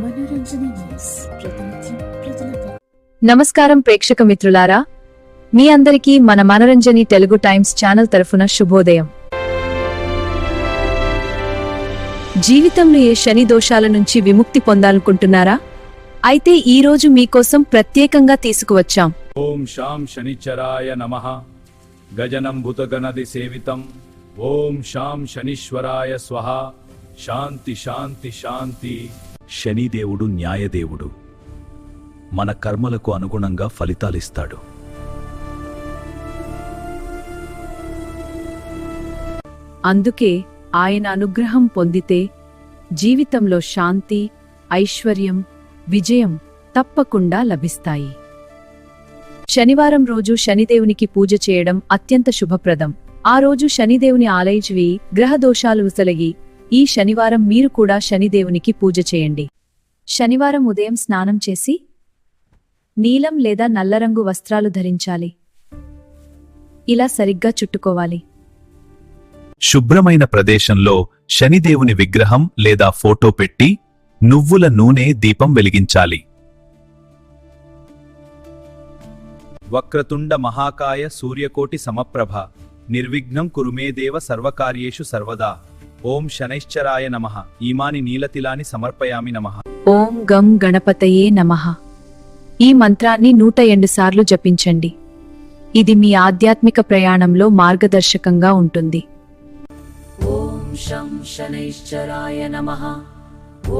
మనోరంజన news ప్రతినిత్యం ప్రజలకు. నమస్కారం ప్రేక్షక మిత్రులారా, మీ అందరికీ మన మనోరంజని తెలుగు టైమ్స్ ఛానల్ తరఫున శుభోదయం. జీవితంలో ఏ శని దోషాల నుంచి విముక్తి పొందాలనుకుంటున్నారా? అయితే ఈ రోజు మీకోసం ప్రత్యేకంగా తీసుకువచ్చాం. ఓం శాం శనిశ్చరాయ నమః. గజనం భుతగణది సేవితం. ఓం శాం శనీశ్వరాయ స్వహ. శాంతి శాంతి శాంతి. శనిదేవుడు న్యాయదేవుడు. మన కర్మలకు అనుగుణంగా ఫలితాలిస్తాడు. అందుకే ఆయన అనుగ్రహం పొందితే జీవితంలో శాంతి, ఐశ్వర్యం, విజయం తప్పకుండా లభిస్తాయి. శనివారం రోజు శనిదేవునికి పూజ చేయడం అత్యంత శుభప్రదం. ఆ రోజు శనిదేవుని ఆలయించి గ్రహ దోషాలు ఉసలగి ఈ శనివారం మీరు కూడా శనిదేవునికి పూజ చేయండి. శనివారం ఉదయం స్నానం చేసి నీలం లేదా నల్లరంగు వస్త్రాలు ధరించాలి. ఇలా సరిగ్గా చుట్టుకోవాలి. శుభ్రమైన ప్రదేశంలో శనిదేవుని విగ్రహం లేదా ఫోటో పెట్టి నువ్వుల నూనె దీపం వెలిగించాలి. వక్రతుండ మహాకాయ సూర్యకోటి సమప్రభ నిర్విఘ్నం కురుమే దేవ సర్వకార్యేషు సర్వదా. ఓం శనైశ్చరాయ నమః. ఈమాని నీలతిలాని సమర్పయామి నమః. ఓం గం గణపతయే నమః. ఈ మంత్రాన్ని 102 సార్లు జపించండి. ఇది మీ ఆధ్యాత్మిక ప్రయాణంలో మార్గదర్శకంగా ఉంటుంది. ఓం శం శనైశ్చరాయ నమః.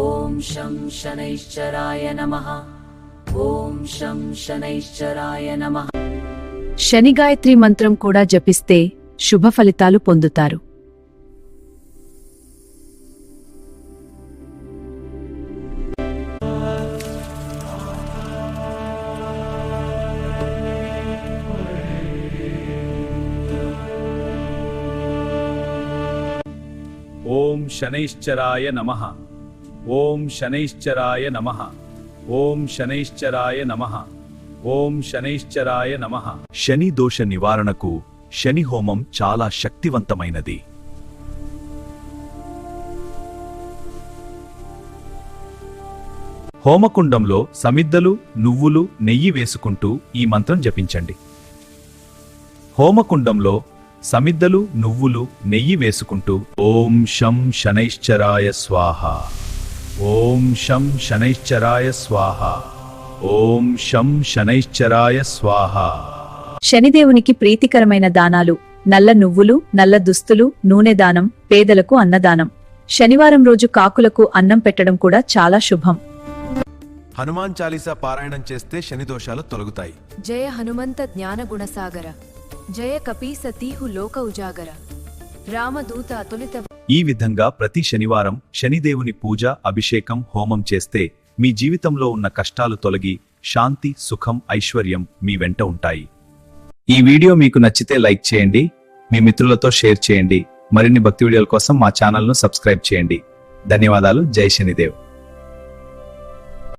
ఓం శం శనైశ్చరాయ నమః. ఓం శం శనైశ్చరాయ నమః. శని గాయత్రి మంత్రం కూడా జపిస్తే శుభ ఫలితాలు పొందుతారు. ఓం శనైశ్చరాయ నమః. ఓం శనైశ్చరాయ నమః. ఓం శనైశ్చరాయ నమః. ఓం శనైశ్చరాయ నమః. శని దోష నివారణకు శని హోమం చాలా శక్తివంతమైనది. హోమకుండంలో సమిద్దలు, నువ్వులు, నెయ్యి వేసుకుంటూ ఈ మంత్రం జపించండి. హోమకుండంలో సమిద్దలు, నువ్వులు, నెయ్యి వేసుకుంటూ ఓం శం శనైశ్చరాయ స్వాహ. ఓం శం శనైశ్చరాయ స్వాహ. ఓం శం శనైశ్చరాయ స్వాహ. శనిదేవునికి ప్రీతికరమైన దానాలు: నల్ల నువ్వులు, నల్ల దుస్తులు, నూనె దానం, పేదలకు అన్నదానం. శనివారం రోజు కాకులకు అన్నం పెట్టడం కూడా చాలా శుభం. హనుమాన్ చాలీసా పారాయణం చేస్తే శని దోషాలు తొలగుతాయి. జయ హనుమంత జ్ఞాన గుణసాగర. జయ కపీస తీహు లోక ఉజాగర. రామదూత అతులిత. ఈ విధంగా ప్రతి శనివారం శనిదేవుని పూజ, అభిషేకం, హోమం చేస్తే మీ జీవితంలో ఉన్న కష్టాలు తొలగి శాంతి, సుఖం, ఐశ్వర్యం మీ వెంట ఉంటాయి. ఈ వీడియో మీకు నచ్చితే లైక్ చేయండి, మీ మిత్రులతో షేర్ చేయండి. మరిన్ని భక్తి వీడియోల కోసం మా ఛానల్ను సబ్స్క్రైబ్ చేయండి. ధన్యవాదాలు. జై శనిదేవ్.